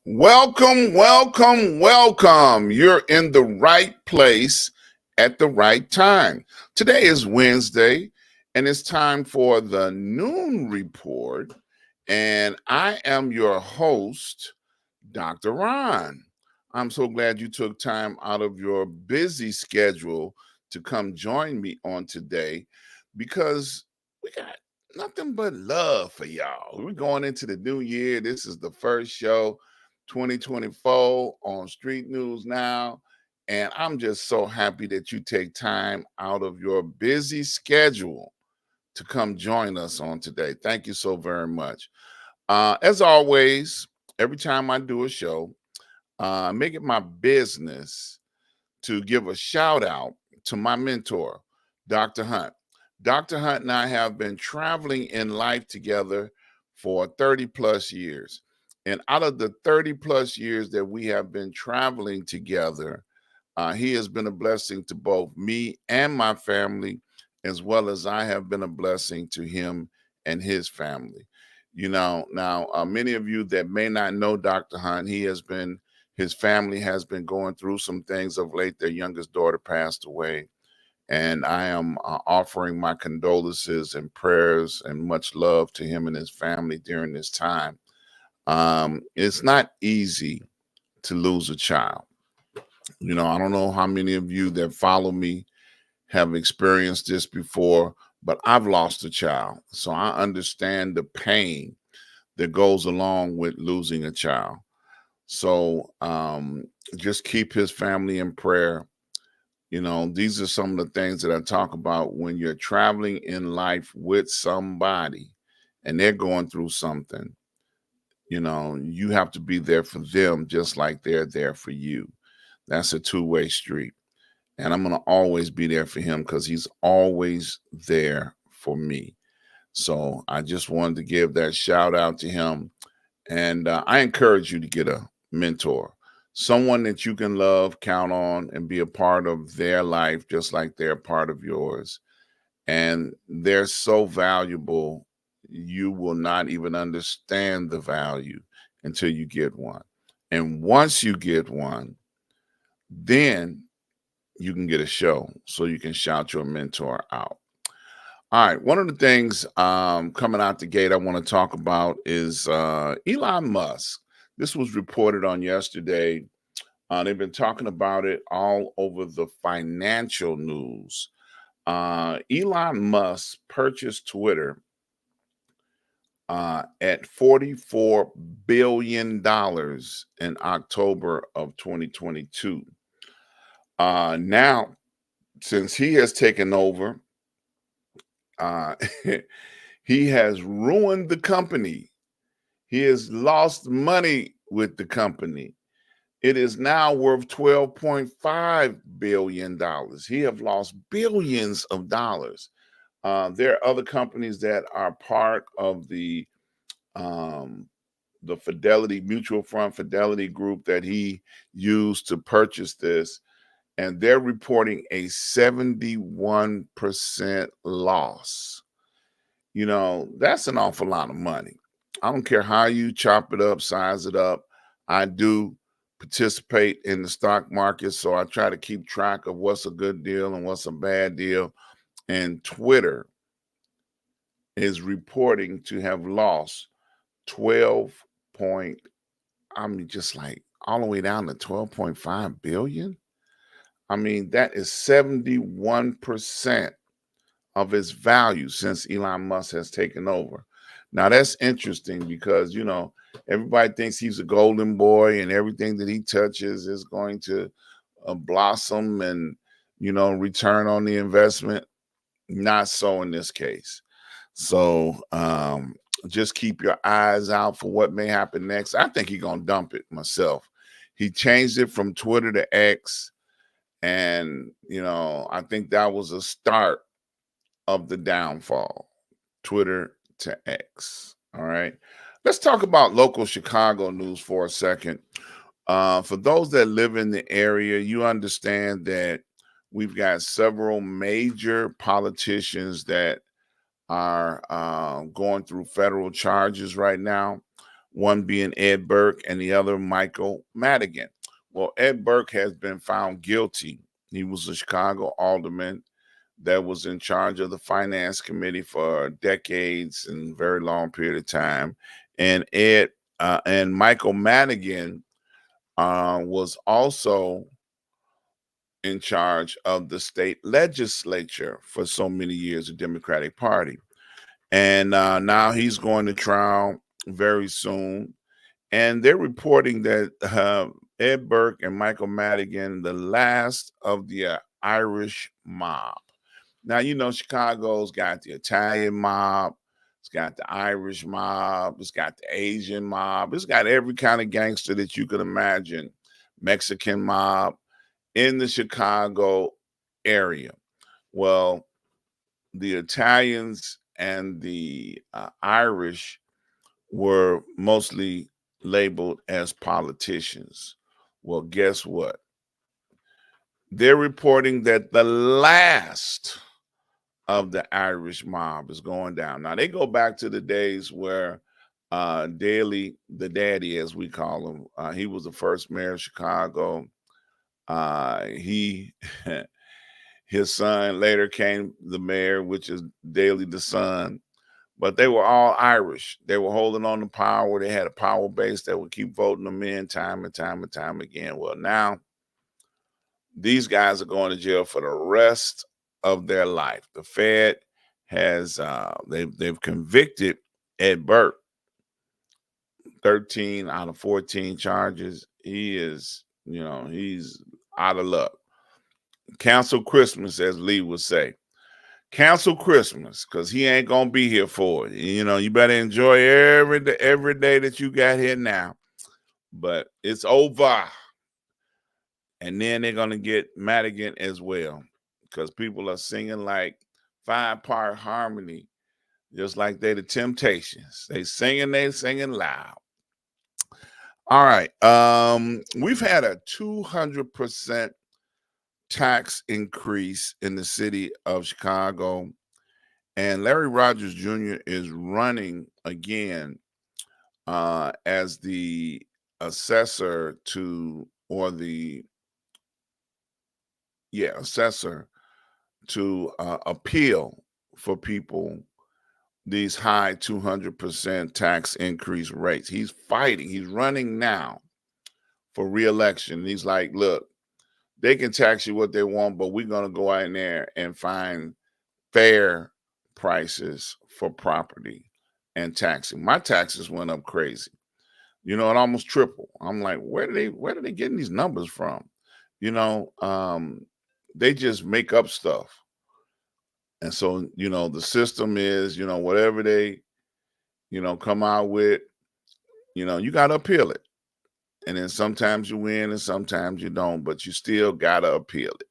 Welcome, welcome, welcome. You're in the right place at the right time. Today is Wednesday, and it's time for the noon report. And I am your host, Dr. Ron. I'm so glad you took time out of your busy schedule to come join me on today because we got nothing but love for y'all. We're going into the new year. This is the first show, 2024, on Street News Now. And I'm just so happy that you take time out of your busy schedule to come join us on today. Thank you so very much. As always, every time I do a show, make it my business to give a shout out to my mentor, Dr. Hunt. Dr. Hunt and I have been traveling in life together for 30 plus years. And out of the 30 plus years that we have been traveling together, he has been a blessing to both me and my family, as well as I have been a blessing to him and his family. Now, many of you that may not know Dr. Hunt, his family has been going through some things of late. Their youngest daughter passed away. And I am offering my condolences and prayers and much love to him and his family during this time. It's not easy to lose a child. I don't know how many of you that follow me have experienced this before, but I've lost a child. So I understand the pain that goes along with losing a child. So just keep his family in prayer. These are some of the things that I talk about when you're traveling in life with somebody and they're going through something. You have to be there for them just like they're there for you. That's a two-way street. And I'm going to always be there for him because he's always there for me. So I just wanted to give that shout out to him. And I encourage you to get a mentor, someone that you can love, count on, and be a part of their life, just like they're a part of yours. And they're so valuable, you will not even understand the value until you get one. And once you get one, then you can get a show so you can shout your mentor out. All right. One of the things coming out the gate I want to talk about is Elon Musk. This was reported on yesterday. They've been talking about it all over the financial news. Elon Musk purchased Twitter at $44 billion in October of 2022. Now, since he has taken over, uh, he has ruined the company. He has lost money with the company. It is now worth $12.5 billion. He have lost billions of dollars. There are other companies that are part of um, the Fidelity Mutual Fund, Fidelity Group that he used to purchase this, and they're reporting a 71% loss. That's an awful lot of money. I don't care how you chop it up, size it up. I do participate in the stock market, so I try to keep track of what's a good deal and what's a bad deal. And Twitter is reporting to have lost 12 point, I mean, just like all the way down to 12.5 billion. I mean, that is 71% of its value since Elon Musk has taken over. Now that's interesting because everybody thinks he's a golden boy and everything that he touches is going to blossom and return on the investment. Not so in this case. So just keep your eyes out for what may happen next. I think he's gonna dump it myself. He changed it from Twitter to X, and I think that was a start of the downfall. Twitter to X. All right. Let's talk about local Chicago news for a second. For those that live in the area, you understand that we've got several major politicians that are going through federal charges right now. one being Ed Burke and the other Michael Madigan. Well, Ed Burke has been found guilty. He was a Chicago alderman that was in charge of the finance committee for decades and very long period of time. And Michael Madigan was also in charge of the state legislature for so many years, the Democratic Party. And now he's going to trial very soon. And they're reporting that Ed Burke and Michael Madigan, the last of the Irish mob. Now, you know, Chicago's got the Italian mob, it's got the Irish mob, it's got the Asian mob, it's got every kind of gangster that you could imagine, Mexican mob in the Chicago area. Well, the Italians and the Irish were mostly labeled as politicians. Well, guess what? They're reporting that the last of the Irish mob is going down. Now, they go back to the days where Daley, the daddy, as we call him, he was the first mayor of Chicago. He His son later came the mayor, which is Daley the son. But they were all Irish. They were holding on to power. They had a power base that would keep voting them in time and time and time again. Well, now these guys are going to jail for the rest of their life. The Fed has they've convicted Ed Burke 13 out of 14 charges. He is, you know, he's out of luck. Cancel Christmas, as Lee would say. Cancel Christmas, because he ain't gonna be here for it. You know, you better enjoy every day that you got here now. But it's over. And then they're gonna get Madigan as well, because people are singing like 5-part harmony, just like they the Temptations. They singing loud. All right. We've had a 200% tax increase in the city of Chicago. And Larry Rogers Jr. is running again as the assessor to, or the, assessor to appeal for people these high 200% tax increase rates. He's fighting. He's running now for reelection. He's like, look, they can tax you what they want, but we're going to go out in there and find fair prices for property and taxing. My taxes went up crazy. You know, it almost tripled. I'm like, where are they getting these numbers from? You know, they just make up stuff. And so, you know, the system is, you know, whatever they, you know, come out with, you know, you got to appeal it. And then sometimes you win and sometimes you don't, but you still got to appeal it.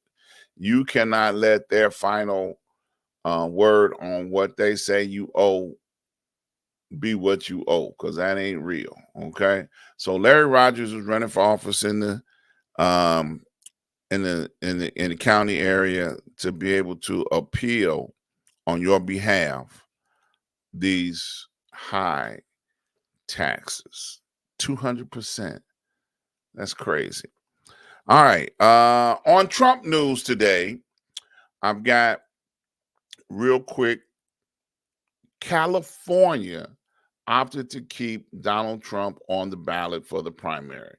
You cannot let their final word on what they say you owe be what you owe, because that ain't real. Okay. So Larry Rogers is running for office in the county area to be able to appeal on your behalf these high taxes. 200%. That's crazy. All right. On Trump news today, I've got real quick. California opted to keep Donald Trump on the ballot for the primary.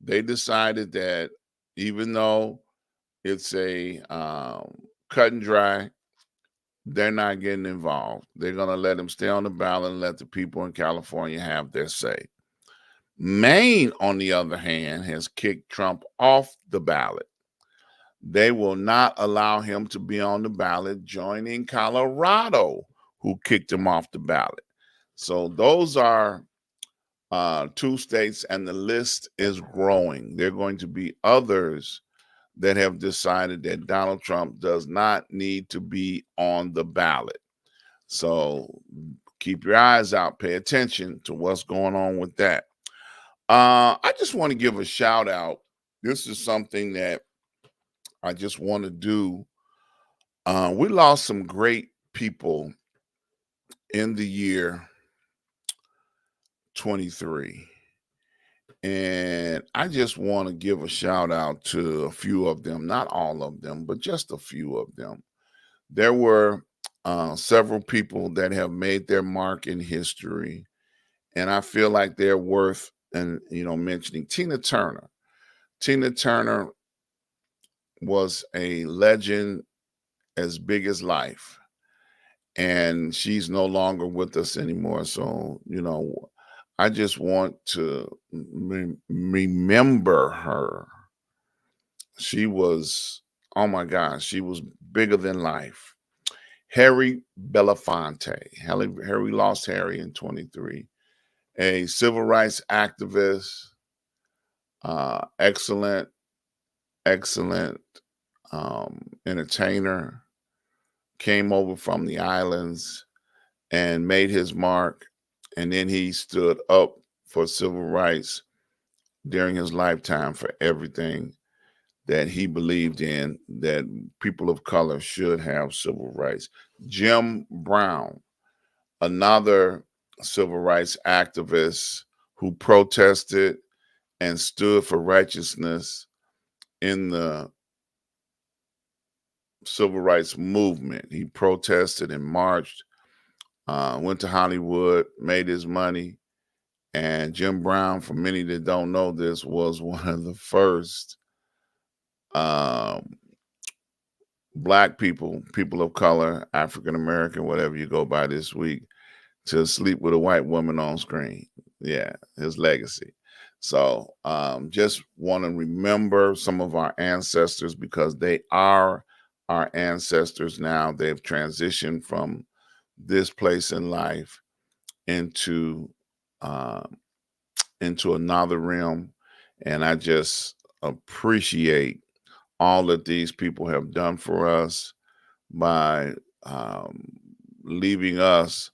They decided that even though it's a cut and dry, they're not getting involved. They're going to let him stay on the ballot and let the people in California have their say. Maine, on the other hand, has kicked Trump off the ballot. They will not allow him to be on the ballot, joining Colorado, who kicked him off the ballot. So those are two states, and the list is growing. There are going to be others that have decided that Donald Trump does not need to be on the ballot. So keep your eyes out. Pay attention to what's going on with that. I just want to give a shout out. This is something that I just want to do. We lost some great people in the year 23. And I just want to give a shout out to a few of them, not all of them, but just a few of them. There were several people that have made their mark in history, and I feel like they're worth and mentioning. Tina Turner. Tina Turner was a legend as big as life, and she's no longer with us anymore. So I just want to remember her. She was, oh my gosh, she was bigger than life. Harry Belafonte. Harry lost Harry in 23. A civil rights activist, excellent, excellent entertainer, came over from the islands and made his mark. And then he stood up for civil rights during his lifetime for everything that he believed in, that people of color should have civil rights. Jim Brown, another civil rights activist who protested and stood for righteousness in the civil rights movement. He protested and marched, went to Hollywood, made his money. And Jim Brown, for many that don't know this, was one of the first um, Black people of color, African American, whatever you go by this week, to sleep with a white woman on screen. Yeah, his legacy. So just want to remember some of our ancestors because they are our ancestors now. They've transitioned from this place in life into um, into another realm, and I just appreciate all that these people have done for us by um, leaving us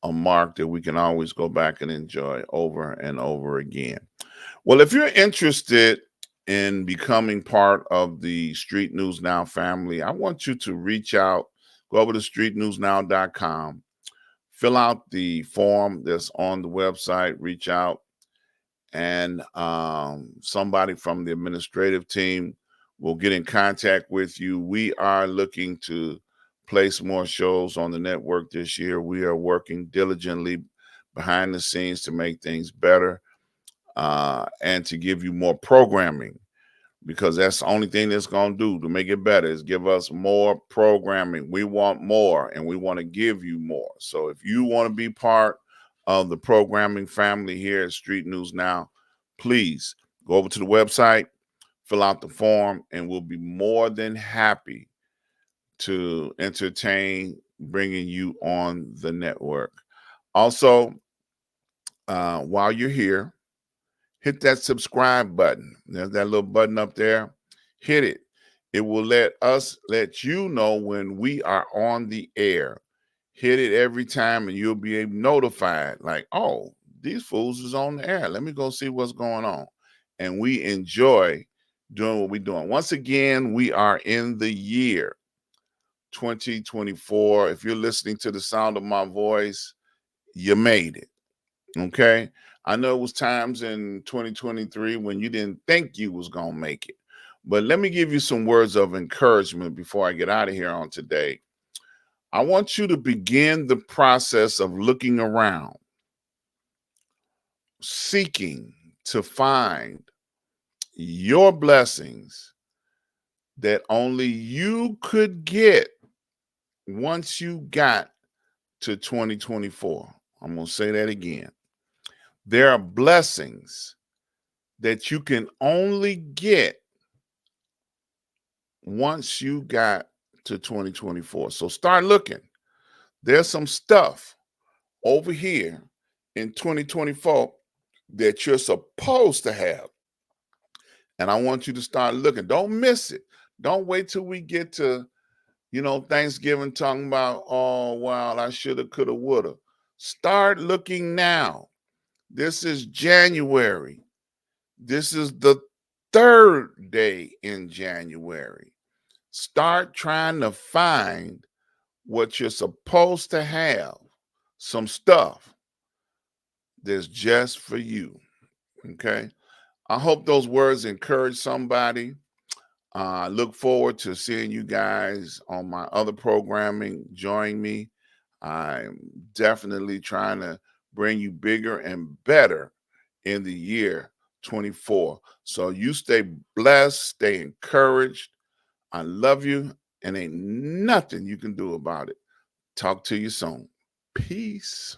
a mark that we can always go back and enjoy over and over again. Well, if you're interested in becoming part of the Street News Now family, I want you to reach out, go over to streetnewsnow.com, fill out the form that's on the website, reach out, and somebody from the administrative team will get in contact with you. We are looking to place more shows on the network this year. We are working diligently behind the scenes to make things better and to give you more programming, because that's the only thing that's going to do to make it better is give us more programming. We want more, and we want to give you more. So if you want to be part of the programming family here at Street News Now, please go over to the website, fill out the form, and we'll be more than happy to entertain bringing you on the network. Also, while you're here, hit that subscribe button. There's that little button up there. Hit it. It will let you know when we are on the air. Hit it every time and you'll be notified like, oh, these fools is on the air. Let me go see what's going on. And we enjoy doing what we're doing. Once again, we are in the year 2024. If you're listening to the sound of my voice, you made it. Okay. I know it was times in 2023 when you didn't think you was going to make it. But let me give you some words of encouragement before I get out of here on today. I want you to begin the process of looking around, seeking to find your blessings that only you could get once you got to 2024. I'm going to say that again. There are blessings that you can only get once you got to 2024. So start looking. There's some stuff over here in 2024 that you're supposed to have. And I want you to start looking. Don't miss it. Don't wait till we get to, Thanksgiving talking about, oh, wow, I shoulda, coulda, woulda. Start looking now. This is January. This is the third day in January. Start trying to find what you're supposed to have, some stuff that's just for you. Okay. I hope those words encourage somebody. I look forward to seeing you guys on my other programming. Join me. I'm definitely trying to bring you bigger and better in the year 24. So you stay blessed, stay encouraged. I love you, and ain't nothing you can do about it. Talk to you soon. Peace.